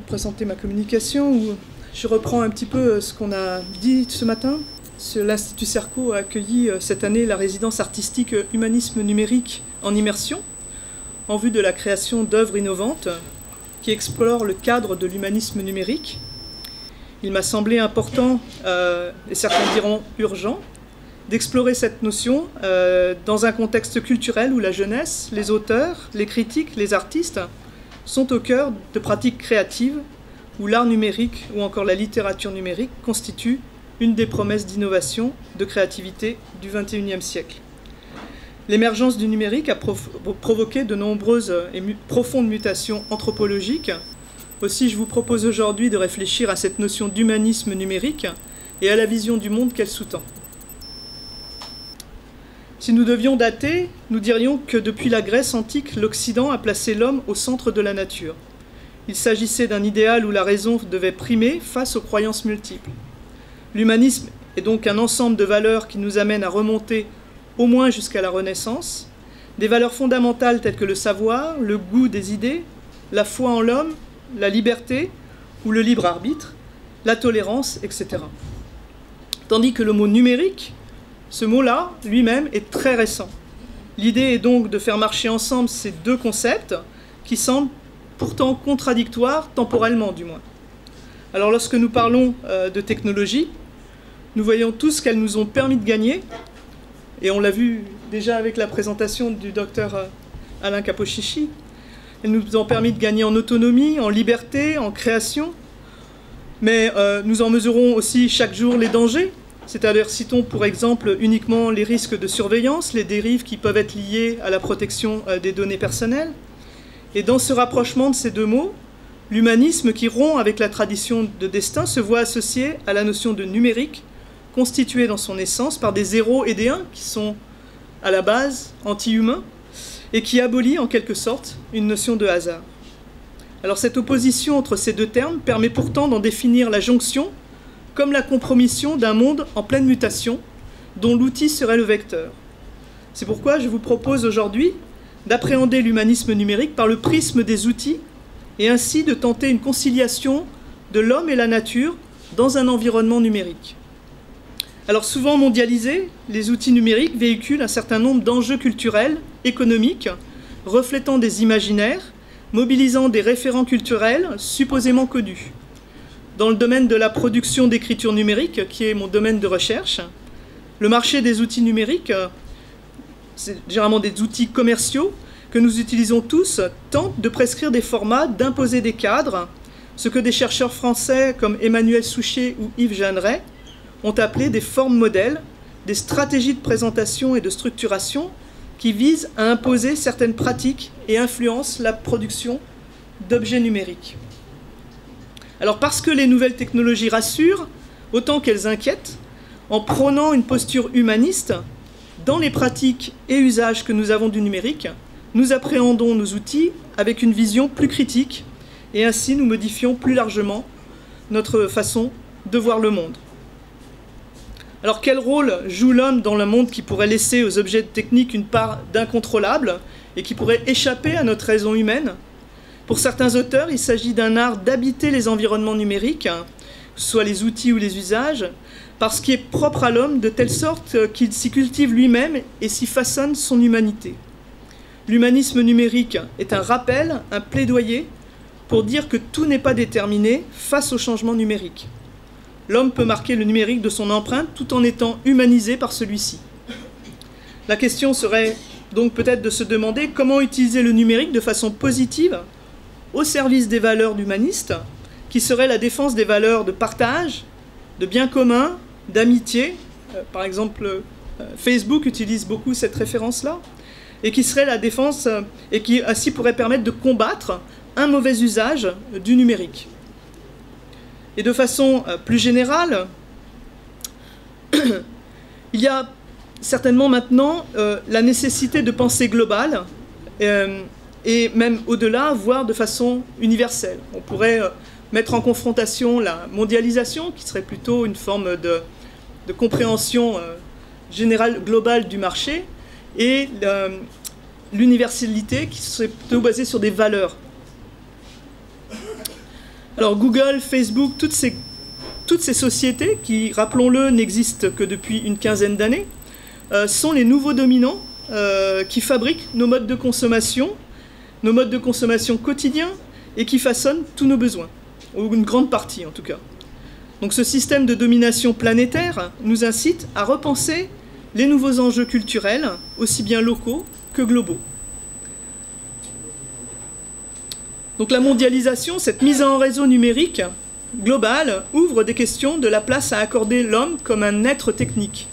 présenter ma communication où je reprends un petit peu ce qu'on a dit ce matin. L'Institut Cerco a accueilli cette année la résidence artistique Humanisme numérique en immersion en vue de la création d'œuvres innovantes qui explorent le cadre de l'humanisme numérique. Il m'a semblé important, et certains diront urgent, d'explorer cette notion dans un contexte culturel où la jeunesse, les auteurs, les critiques, les artistes sont au cœur de pratiques créatives, où l'art numérique ou encore la littérature numérique constituent une des promesses d'innovation, de créativité du XXIe siècle. L'émergence du numérique a provoqué de nombreuses et profondes mutations anthropologiques. Aussi, je vous propose aujourd'hui de réfléchir à cette notion d'humanisme numérique et à la vision du monde qu'elle sous-tend. Si nous devions dater, nous dirions que depuis la Grèce antique, l'Occident a placé l'homme au centre de la nature. Il s'agissait d'un idéal où la raison devait primer face aux croyances multiples. L'humanisme est donc un ensemble de valeurs qui nous amène à remonter au moins jusqu'à la Renaissance, des valeurs fondamentales telles que le savoir, le goût des idées, la foi en l'homme, la liberté ou le libre arbitre, la tolérance, etc. Tandis que le mot numérique, ce mot-là, lui-même, est très récent. L'idée est donc de faire marcher ensemble ces deux concepts qui semblent pourtant contradictoires, temporellement du moins. Alors lorsque nous parlons de technologie, nous voyons tout ce qu'elles nous ont permis de gagner, et on l'a vu déjà avec la présentation du docteur Alain Capochichi. Elles nous ont permis de gagner en autonomie, en liberté, en création, mais nous en mesurons aussi chaque jour les dangers. C'est-à-dire, citons pour exemple uniquement les risques de surveillance, les dérives qui peuvent être liées à la protection des données personnelles. Et dans ce rapprochement de ces deux mots, l'humanisme qui rompt avec la tradition de destin se voit associé à la notion de numérique, constituée dans son essence par des zéros et des uns qui sont à la base anti-humains et qui abolit en quelque sorte une notion de hasard. Alors cette opposition entre ces deux termes permet pourtant d'en définir la jonction comme la compromission d'un monde en pleine mutation dont l'outil serait le vecteur. C'est pourquoi je vous propose aujourd'hui d'appréhender l'humanisme numérique par le prisme des outils et ainsi de tenter une conciliation de l'homme et la nature dans un environnement numérique. Alors souvent mondialisés, les outils numériques véhiculent un certain nombre d'enjeux culturels, économiques, reflétant des imaginaires, mobilisant des référents culturels supposément connus. Dans le domaine de la production d'écriture numérique, qui est mon domaine de recherche, le marché des outils numériques, c'est généralement des outils commerciaux que nous utilisons tous, tente de prescrire des formats, d'imposer des cadres, ce que des chercheurs français comme Emmanuel Souchier ou Yves Jeanneret ont appelé des formes modèles, des stratégies de présentation et de structuration qui visent à imposer certaines pratiques et influencent la production d'objets numériques. Alors parce que les nouvelles technologies rassurent, autant qu'elles inquiètent, en prônant une posture humaniste, dans les pratiques et usages que nous avons du numérique, nous appréhendons nos outils avec une vision plus critique et ainsi nous modifions plus largement notre façon de voir le monde. Alors quel rôle joue l'homme dans le monde qui pourrait laisser aux objets techniques une part d'incontrôlable et qui pourrait échapper à notre raison humaine? Pour certains auteurs, il s'agit d'un art d'habiter les environnements numériques, que ce soit les outils ou les usages, par ce qui est propre à l'homme, de telle sorte qu'il s'y cultive lui-même et s'y façonne son humanité. L'humanisme numérique est un rappel, un plaidoyer pour dire que tout n'est pas déterminé face au changement numérique. L'homme peut marquer le numérique de son empreinte tout en étant humanisé par celui-ci. La question serait donc peut-être de se demander comment utiliser le numérique de façon positive au service des valeurs humanistes, qui seraient la défense des valeurs de partage, de bien commun, d'amitié. Par exemple, Facebook utilise beaucoup cette référence-là, et qui serait la défense, et qui ainsi pourrait permettre de combattre un mauvais usage du numérique. Et de façon plus générale, il y a certainement maintenant la nécessité de penser globale, et même au-delà, voire de façon universelle. On pourrait mettre en confrontation la mondialisation, qui serait plutôt une forme de compréhension générale, globale du marché, et l'universalité, qui serait plutôt basée sur des valeurs. Alors Google, Facebook, toutes ces sociétés qui, rappelons-le, n'existent que depuis une quinzaine d'années, sont les nouveaux dominants qui fabriquent nos modes de consommation quotidiens et qui façonnent tous nos besoins, ou une grande partie en tout cas. Donc ce système de domination planétaire nous incite à repenser les nouveaux enjeux culturels, aussi bien locaux que globaux. Donc la mondialisation, cette mise en réseau numérique globale, ouvre des questions de la place à accorder l'homme comme un être technique.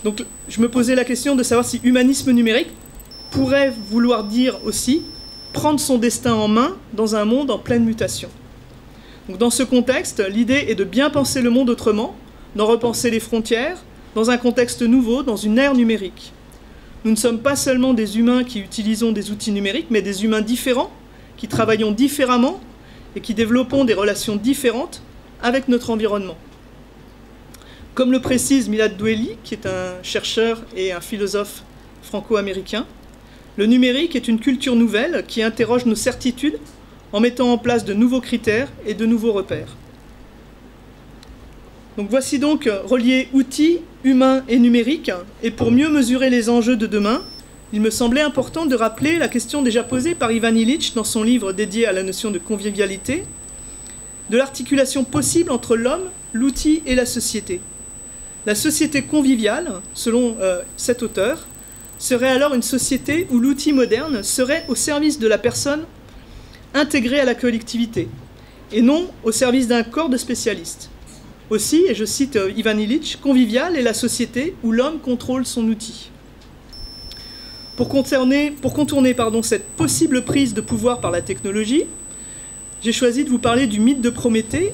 Donc je me posais la question de savoir si humanisme numérique pourrait vouloir dire aussi prendre son destin en main dans un monde en pleine mutation. Donc dans ce contexte, l'idée est de bien penser le monde autrement, d'en repenser les frontières, dans un contexte nouveau, dans une ère numérique. Nous ne sommes pas seulement des humains qui utilisons des outils numériques, mais des humains différents, qui travaillons différemment et qui développons des relations différentes avec notre environnement. Comme le précise Milad Doueli, qui est un chercheur et un philosophe franco-américain, le numérique est une culture nouvelle qui interroge nos certitudes en mettant en place de nouveaux critères et de nouveaux repères. Donc voici donc reliés outils, humains et numériques, et pour mieux mesurer les enjeux de demain, il me semblait important de rappeler la question déjà posée par Ivan Illich dans son livre dédié à la notion de convivialité, de l'articulation possible entre l'homme, l'outil et la société. La société conviviale, selon cet auteur, serait alors une société où l'outil moderne serait au service de la personne intégrée à la collectivité, et non au service d'un corps de spécialistes. Aussi, et je cite Ivan Illich, convivial est la société où l'homme contrôle son outil. Pour contourner cette possible prise de pouvoir par la technologie, j'ai choisi de vous parler du mythe de Prométhée,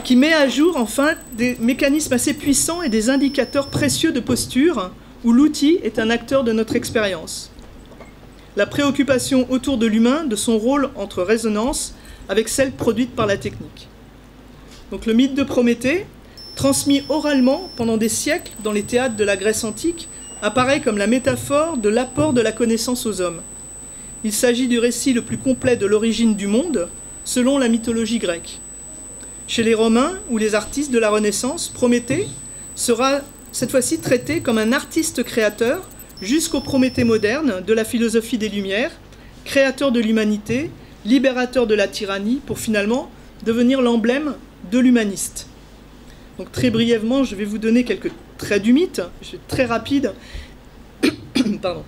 qui met à jour enfin des mécanismes assez puissants et des indicateurs précieux de posture où l'outil est un acteur de notre expérience. La préoccupation autour de l'humain, de son rôle entre résonance avec celle produite par la technique. Donc le mythe de Prométhée, transmis oralement pendant des siècles dans les théâtres de la Grèce antique, apparaît comme la métaphore de l'apport de la connaissance aux hommes. Il s'agit du récit le plus complet de l'origine du monde, selon la mythologie grecque. Chez les Romains ou les artistes de la Renaissance, Prométhée sera cette fois-ci traité comme un artiste créateur jusqu'au Prométhée moderne de la philosophie des Lumières, créateur de l'humanité, libérateur de la tyrannie, pour finalement devenir l'emblème de l'humaniste. Donc très brièvement, je vais vous donner quelques traits du mythe, je vais être très rapide. Pardon.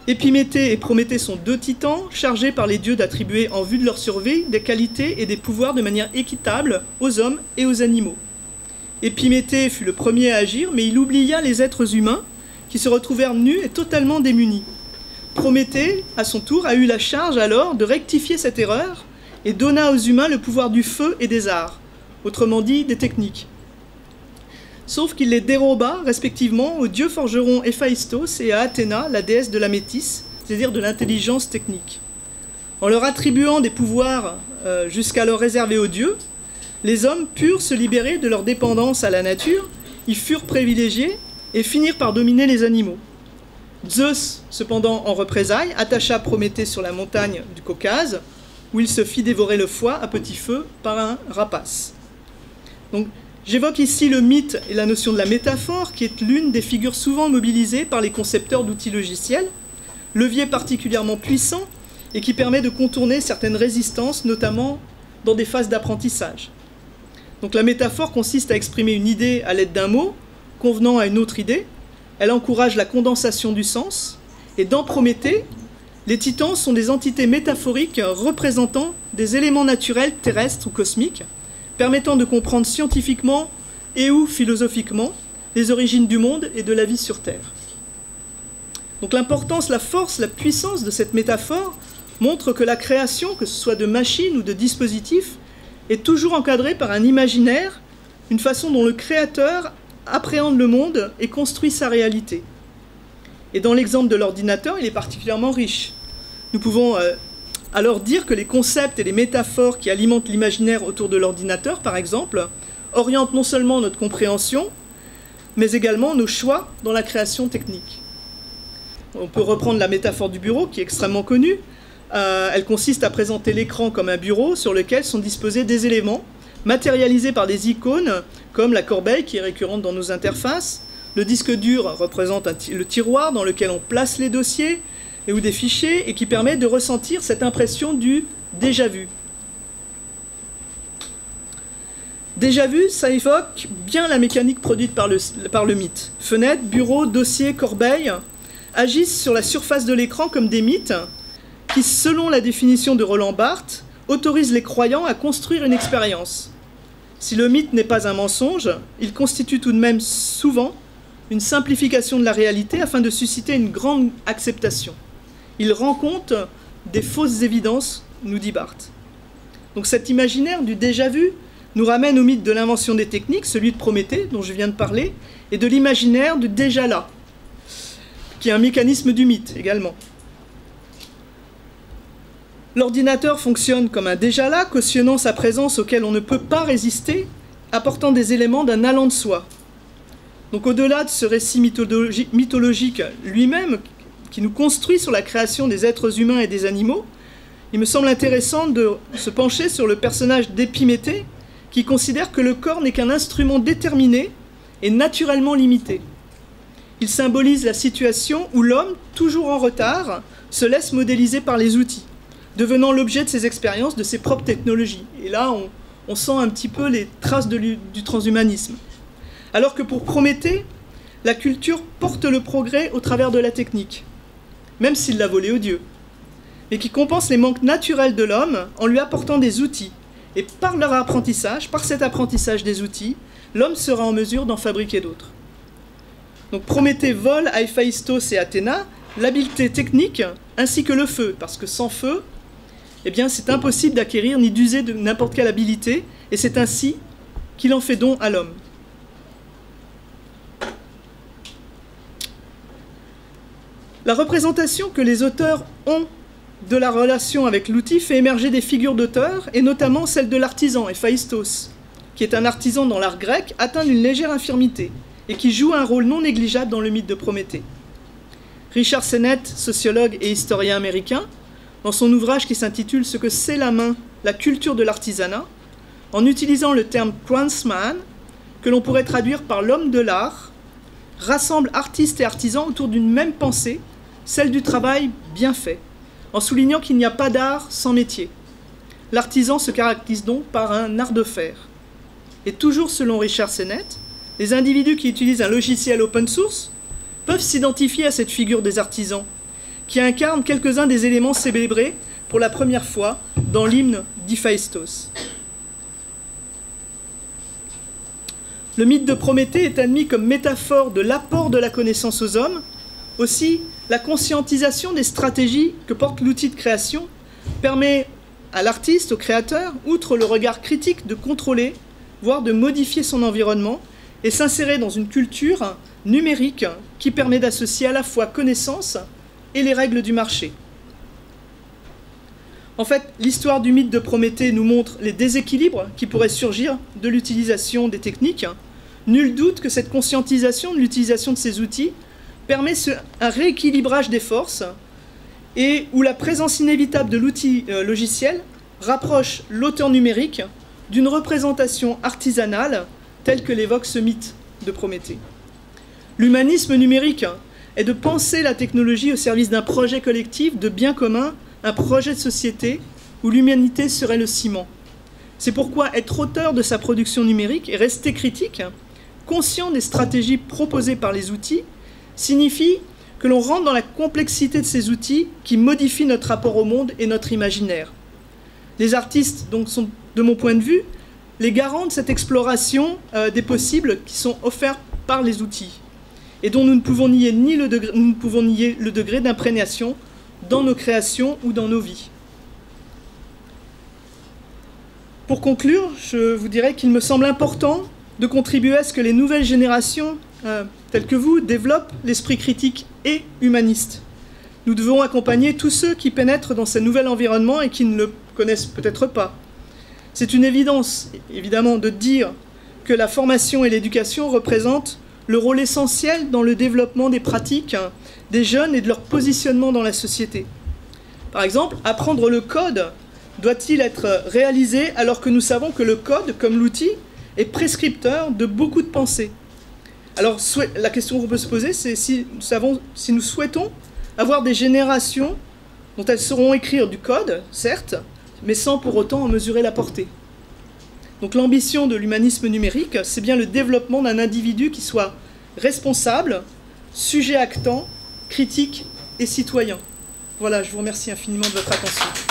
Épiméthée et Prométhée sont deux titans chargés par les dieux d'attribuer en vue de leur survie des qualités et des pouvoirs de manière équitable aux hommes et aux animaux. Épiméthée fut le premier à agir, mais il oublia les êtres humains qui se retrouvèrent nus et totalement démunis. Prométhée, à son tour, a eu la charge alors de rectifier cette erreur et donna aux humains le pouvoir du feu et des arts, autrement dit des techniques. Sauf qu'il les déroba respectivement aux dieux forgerons Héphaïstos et à Athéna, la déesse de la métisse, c'est-à-dire de l'intelligence technique. En leur attribuant des pouvoirs jusqu'alors réservés aux dieux, les hommes purent se libérer de leur dépendance à la nature, ils furent privilégiés et finirent par dominer les animaux. Zeus, cependant, en représailles, attacha Prométhée sur la montagne du Caucase, où il se fit dévorer le foie à petit feu par un rapace. Donc, j'évoque ici le mythe et la notion de la métaphore, qui est l'une des figures souvent mobilisées par les concepteurs d'outils logiciels, levier particulièrement puissant et qui permet de contourner certaines résistances, notamment dans des phases d'apprentissage. Donc la métaphore consiste à exprimer une idée à l'aide d'un mot, convenant à une autre idée. Elle encourage la condensation du sens. Et dans Prométhée, les titans sont des entités métaphoriques représentant des éléments naturels terrestres ou cosmiques, permettant de comprendre scientifiquement et ou philosophiquement les origines du monde et de la vie sur Terre. Donc l'importance, la force, la puissance de cette métaphore montre que la création, que ce soit de machines ou de dispositifs, est toujours encadrée par un imaginaire, une façon dont le créateur appréhende le monde et construit sa réalité. Et dans l'exemple de l'ordinateur, il est particulièrement riche. Nous pouvons alors dire que les concepts et les métaphores qui alimentent l'imaginaire autour de l'ordinateur, par exemple, orientent non seulement notre compréhension, mais également nos choix dans la création technique. On peut reprendre la métaphore du bureau, qui est extrêmement connue. Elle consiste à présenter l'écran comme un bureau sur lequel sont disposés des éléments matérialisés par des icônes comme la corbeille qui est récurrente dans nos interfaces. Le disque dur représente le tiroir dans lequel on place les dossiers ou des fichiers et qui permet de ressentir cette impression du déjà vu. Déjà vu, ça évoque bien la mécanique produite par le mythe. Fenêtres, bureaux, dossiers, corbeilles agissent sur la surface de l'écran comme des mythes qui, selon la définition de Roland Barthes, autorisent les croyants à construire une expérience. Si le mythe n'est pas un mensonge, il constitue tout de même souvent une simplification de la réalité afin de susciter une grande acceptation. Il rend compte des fausses évidences, nous dit Barthes. Donc cet imaginaire du déjà vu nous ramène au mythe de l'invention des techniques, celui de Prométhée, dont je viens de parler, et de l'imaginaire du déjà là, qui est un mécanisme du mythe également. L'ordinateur fonctionne comme un déjà là, cautionnant sa présence auquel on ne peut pas résister, apportant des éléments d'un allant de soi. Donc au-delà de ce récit mythologique lui-même, qui nous construit sur la création des êtres humains et des animaux, il me semble intéressant de se pencher sur le personnage d'Épiméthée, qui considère que le corps n'est qu'un instrument déterminé et naturellement limité. Il symbolise la situation où l'homme, toujours en retard, se laisse modéliser par les outils, devenant l'objet de ses expériences, de ses propres technologies. Et là, on sent un petit peu les traces du transhumanisme. Alors que pour Prométhée, la culture porte le progrès au travers de la technique, même s'il l'a volée aux dieux, mais qui compense les manques naturels de l'homme en lui apportant des outils. Et par leur apprentissage, par cet apprentissage des outils, l'homme sera en mesure d'en fabriquer d'autres. Donc Prométhée vole à Héphaïstos et Athéna l'habileté technique ainsi que le feu, parce que sans feu, eh bien, c'est impossible d'acquérir ni d'user de n'importe quelle habilité, et c'est ainsi qu'il en fait don à l'homme. La représentation que les auteurs ont de la relation avec l'outil fait émerger des figures d'auteurs, et notamment celle de l'artisan, Héphaïstos, qui est un artisan dans l'art grec atteint d'une légère infirmité, et qui joue un rôle non négligeable dans le mythe de Prométhée. Richard Sennett, sociologue et historien américain, dans son ouvrage qui s'intitule « Ce que c'est la main, la culture de l'artisanat », en utilisant le terme « craftsman », que l'on pourrait traduire par « l'homme de l'art », rassemble artistes et artisans autour d'une même pensée, celle du travail bien fait, en soulignant qu'il n'y a pas d'art sans métier. L'artisan se caractérise donc par un art de faire. Et toujours selon Richard Sennett, les individus qui utilisent un logiciel open source peuvent s'identifier à cette figure des artisans, qui incarne quelques-uns des éléments célébrés pour la première fois dans l'hymne d'Héphaïstos. Le mythe de Prométhée est admis comme métaphore de l'apport de la connaissance aux hommes. Aussi, la conscientisation des stratégies que porte l'outil de création permet à l'artiste, au créateur, outre le regard critique, de contrôler, voire de modifier son environnement et s'insérer dans une culture numérique qui permet d'associer à la fois connaissance et les règles du marché. En fait, l'histoire du mythe de Prométhée nous montre les déséquilibres qui pourraient surgir de l'utilisation des techniques. Nul doute que cette conscientisation de l'utilisation de ces outils permet un rééquilibrage des forces et où la présence inévitable de l'outil logiciel rapproche l'auteur numérique d'une représentation artisanale telle que l'évoque ce mythe de Prométhée. L'humanisme numérique est de penser la technologie au service d'un projet collectif, de bien commun, un projet de société où l'humanité serait le ciment. C'est pourquoi être auteur de sa production numérique et rester critique, conscient des stratégies proposées par les outils, signifie que l'on rentre dans la complexité de ces outils qui modifient notre rapport au monde et notre imaginaire. Les artistes donc, sont, de mon point de vue, les garants de cette exploration des possibles qui sont offerts par les outils et dont nous ne pouvons nier le degré d'imprégnation dans nos créations ou dans nos vies. Pour conclure, je vous dirais qu'il me semble important de contribuer à ce que les nouvelles générations, telles que vous, développent l'esprit critique et humaniste. Nous devons accompagner tous ceux qui pénètrent dans ce nouvel environnement et qui ne le connaissent peut-être pas. C'est une évidence, évidemment, de dire que la formation et l'éducation représentent le rôle essentiel dans le développement des pratiques des jeunes et de leur positionnement dans la société. Par exemple, apprendre le code doit-il être réalisé alors que nous savons que le code, comme l'outil, est prescripteur de beaucoup de pensées? Alors, la question qu'on peut se poser, c'est si nous souhaitons avoir des générations dont elles sauront écrire du code, certes, mais sans pour autant en mesurer la portée. Donc l'ambition de l'humanisme numérique, c'est bien le développement d'un individu qui soit responsable, sujet actant, critique et citoyen. Voilà, je vous remercie infiniment de votre attention.